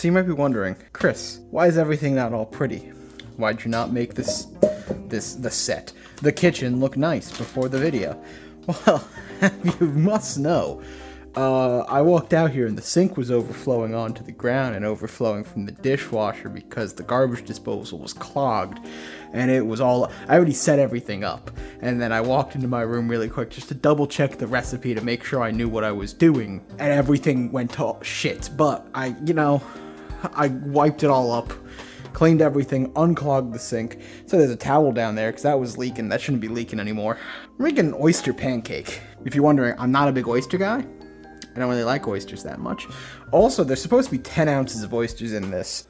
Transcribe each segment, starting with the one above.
So you might be wondering, Chris, why is everything not all pretty? Why'd you not make the set, the kitchen, look nice before the video? Well, you must know, I walked out here and the sink was overflowing onto the ground and overflowing from the dishwasher because the garbage disposal was clogged, and it was all, I already set everything up, and then I walked into my room really quick just to double check the recipe to make sure I knew what I was doing, and everything went to shit, but I wiped it all up, cleaned everything, unclogged the sink. So there's a towel down there because that was leaking. That shouldn't be leaking anymore. I'm making an oyster pancake. If you're wondering, I'm not a big oyster guy. I don't really like oysters that much. Also, there's supposed to be 10 ounces of oysters in this.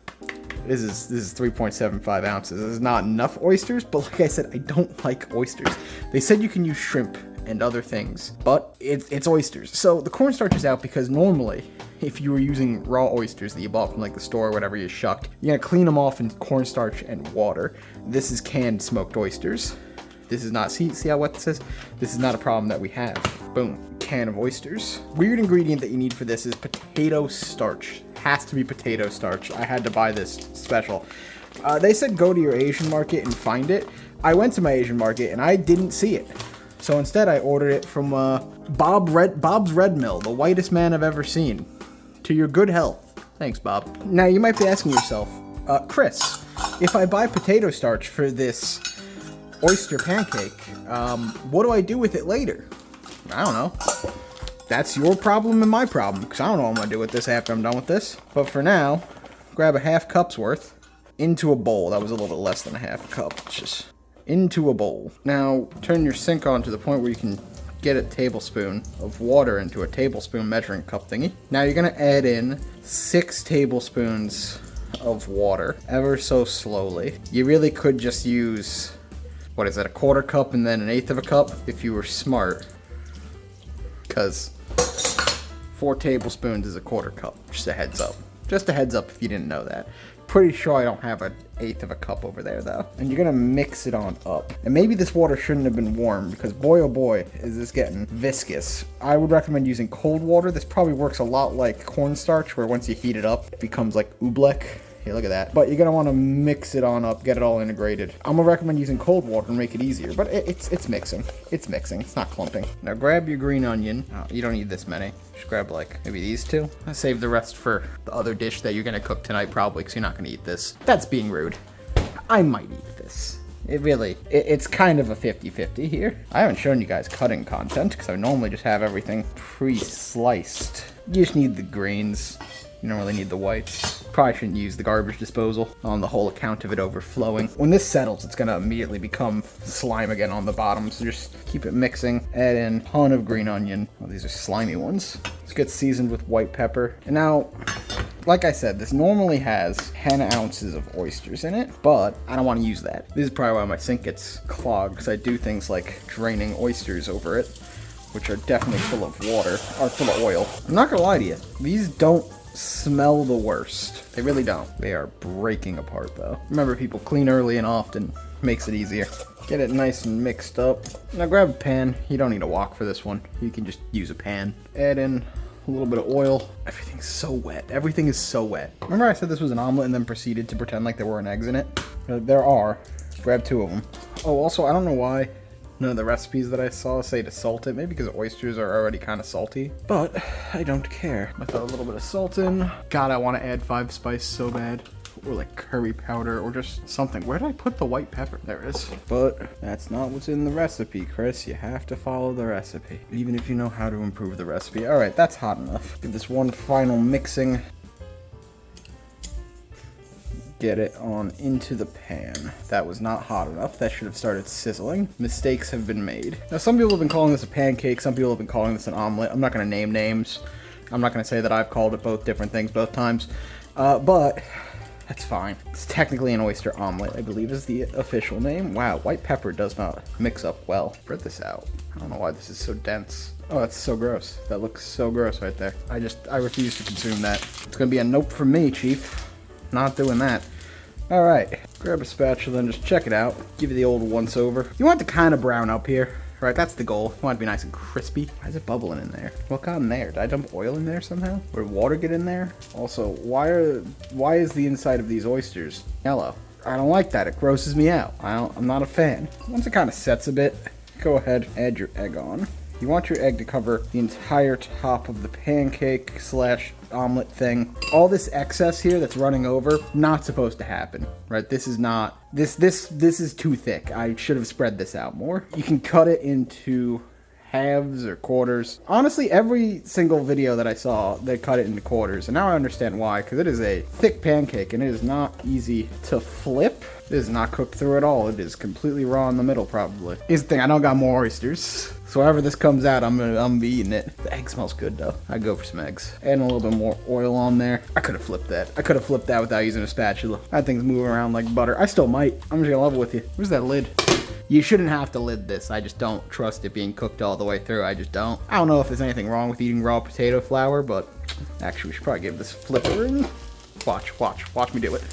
This is 3.75 ounces. This is not enough oysters, but like I said, I don't like oysters. They said you can use shrimp and other things, but it's oysters. So the cornstarch is out because normally, if you were using raw oysters that you bought from like the store or whatever you shucked, you're gonna clean them off in cornstarch and water. This is canned smoked oysters. This is not, see how wet this is? This is not a problem that we have. Boom, can of oysters. Weird ingredient that you need for this is potato starch. Has to be potato starch. I had to buy this special. They said go to your Asian market and find it. I went to my Asian market and I didn't see it. So instead I ordered it from Bob's Red Mill, the whitest man I've ever seen. To your good health. Thanks, Bob. Now you might be asking yourself, Chris, if I buy potato starch for this oyster pancake, what do I do with it later? I don't know. That's your problem and my problem, because I don't know what I'm going to do with this after I'm done with this. But for now, grab a half cup's worth into a bowl. That was a little bit less than a half cup. Just into a bowl. Now, turn your sink on to the point where you can get a tablespoon of water into a tablespoon measuring cup thingy. Now you're going to add in 6 tablespoons of water, ever so slowly. You really could just use, what is that, a quarter cup and then an eighth of a cup if you were smart. Because 4 tablespoons is a quarter cup, just a heads up. Just a heads up if you didn't know that. Pretty sure I don't have an eighth of a cup over there though. And you're gonna mix it on up. And maybe this water shouldn't have been warm because boy oh boy is this getting viscous. I would recommend using cold water. This probably works a lot like cornstarch where once you heat it up, it becomes like oobleck. Here, look at that. But you're gonna wanna mix it on up, get it all integrated. I'm gonna recommend using cold water and make it easier, but it's mixing. It's mixing, it's not clumping. Now grab your green onion. Oh, you don't need this many. Just grab like maybe these 2. I'll save the rest for the other dish that you're gonna cook tonight probably because you're not gonna eat this. That's being rude. I might eat this. It's kind of a 50-50 here. I haven't shown you guys cutting content because I normally just have everything pre-sliced. You just need the greens. You don't really need the whites. Probably shouldn't use the garbage disposal on the whole account of it overflowing. When this settles, it's gonna immediately become slime again on the bottom, so just keep it mixing. Add in a ton of green onion. Oh, these are slimy ones. Let's get seasoned with white pepper. And now, like I said, this normally has 10 ounces of oysters in it, but I don't want to use that. This is probably why my sink gets clogged, because I do things like draining oysters over it, which are definitely full of water, or full of oil. I'm not gonna lie to you, these don't smell the worst. They really don't. They are breaking apart though. Remember, people, clean early and often. Makes it easier. Get it nice and mixed up. Now grab a pan. You don't need a wok for this one. You can just use a pan. Add in a little bit of oil. Everything's so wet. Everything is so wet. Remember I said this was an omelet and then proceeded to pretend like there weren't eggs in it? There are. Grab 2 of them. Oh, also, I don't know why none of the recipes that I saw say to salt it. Maybe because oysters are already kind of salty. But I don't care. I throw a little bit of salt in. God, I want to add 5 spice so bad. Or like curry powder or just something. Where did I put the white pepper? There it is. But that's not what's in the recipe, Chris. You have to follow the recipe. Even if you know how to improve the recipe. Alright, that's hot enough. Give this one final mixing. Get it on into the pan. That was not hot enough. That should have started sizzling. Mistakes have been made. Now, some people have been calling this a pancake. Some people have been calling this an omelet. I'm not going to name names. I'm not going to say that I've called it both different things both times. But that's fine. It's technically an oyster omelet, I believe is the official name. Wow, white pepper does not mix up well. Spread this out. I don't know why this is so dense. Oh, that's so gross. That looks so gross right there. I refuse to consume that. It's going to be a nope from me, Chief. Not doing that. Alright, grab a spatula and just check it out. Give it the old once over. You want it to kind of brown up here. right? That's the goal. I want it to be nice and crispy. Why is it bubbling in there? What got in there? Did I dump oil in there somehow? Or did water get in there? Also, why is the inside of these oysters yellow? I don't like that. It grosses me out. I'm not a fan. Once it kind of sets a bit, go ahead, add your egg on. You want your egg to cover the entire top of the pancake / omelet thing. All this excess here that's running over, not supposed to happen, right? This is not, this is too thick. I should have spread this out more. You can cut it into halves or quarters. Honestly, every single video that I saw, they cut it into quarters, and now I understand why, because it is a thick pancake and it is not easy to flip. It is not cooked through at all. It is completely raw in the middle, probably. Here's the thing, I don't got more oysters. So however this comes out, I'm gonna be eating it. The egg smells good though. I'd go for some eggs. Adding a little bit more oil on there. I could have flipped that. I could have flipped that without using a spatula. That thing's moving around like butter. I still might. I'm just gonna level with you. Where's that lid? You shouldn't have to lid this. I just don't trust it being cooked all the way through. I just don't. I don't know if there's anything wrong with eating raw potato flour, but actually we should probably give this a flip around. Watch me do it.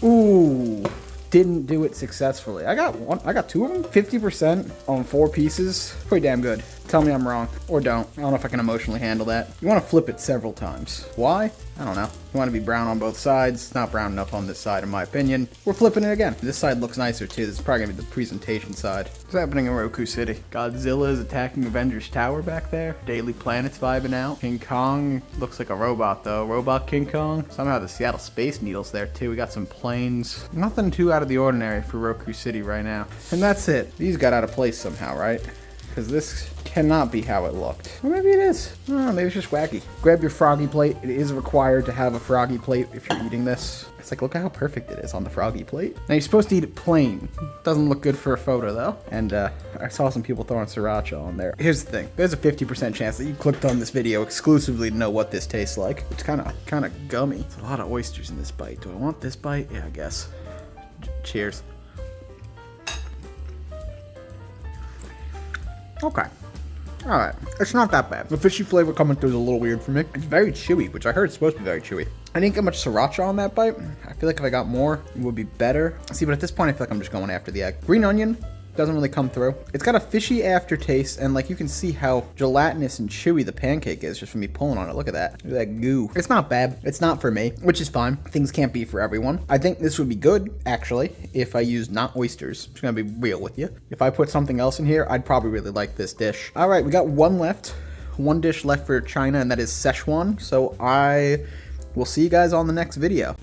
Ooh. Didn't do it successfully. I got 2 of them, 50% on 4 pieces. Pretty damn good. Tell me I'm wrong, or don't. I don't know if I can emotionally handle that. You want to flip it several times. Why? I don't know. You want to be brown on both sides. It's not brown enough on this side, in my opinion. We're flipping it again. This side looks nicer too. This is probably gonna be the presentation side. What's happening in Roku City? Godzilla is attacking Avengers Tower back there. Daily Planet's vibing out. King Kong looks like a robot though. Robot King Kong. Somehow the Seattle Space Needle's there too. We got some planes. Nothing too out of the ordinary for Roku City right now. And that's it. These got out of place somehow, right? Because this cannot be how it looked. Or maybe it is. I don't know, maybe it's just wacky. Grab your froggy plate. It is required to have a froggy plate if you're eating this. It's like, look at how perfect it is on the froggy plate. Now, you're supposed to eat it plain. Doesn't look good for a photo, though. And I saw some people throwing sriracha on there. Here's the thing. There's a 50% chance that you clicked on this video exclusively to know what this tastes like. It's kind of gummy. There's a lot of oysters in this bite. Do I want this bite? Yeah, I guess. Cheers. Okay. Alright. It's not that bad. The fishy flavor coming through is a little weird for me. It's very chewy, which I heard it's supposed to be very chewy. I didn't get much sriracha on that bite. I feel like if I got more, it would be better. See, but at this point, I feel like I'm just going after the egg. Green onion doesn't really come through. It's got a fishy aftertaste, and like you can see how gelatinous and chewy the pancake is just from me pulling on it. Look at that. Look at that goo. It's not bad. It's not for me, which is fine. Things can't be for everyone. I think this would be good, actually, if I used not oysters. I'm just gonna be real with you. If I put something else in here, I'd probably really like this dish. All right, we got one left. One dish left for China, and that is Szechuan. So I will see you guys on the next video.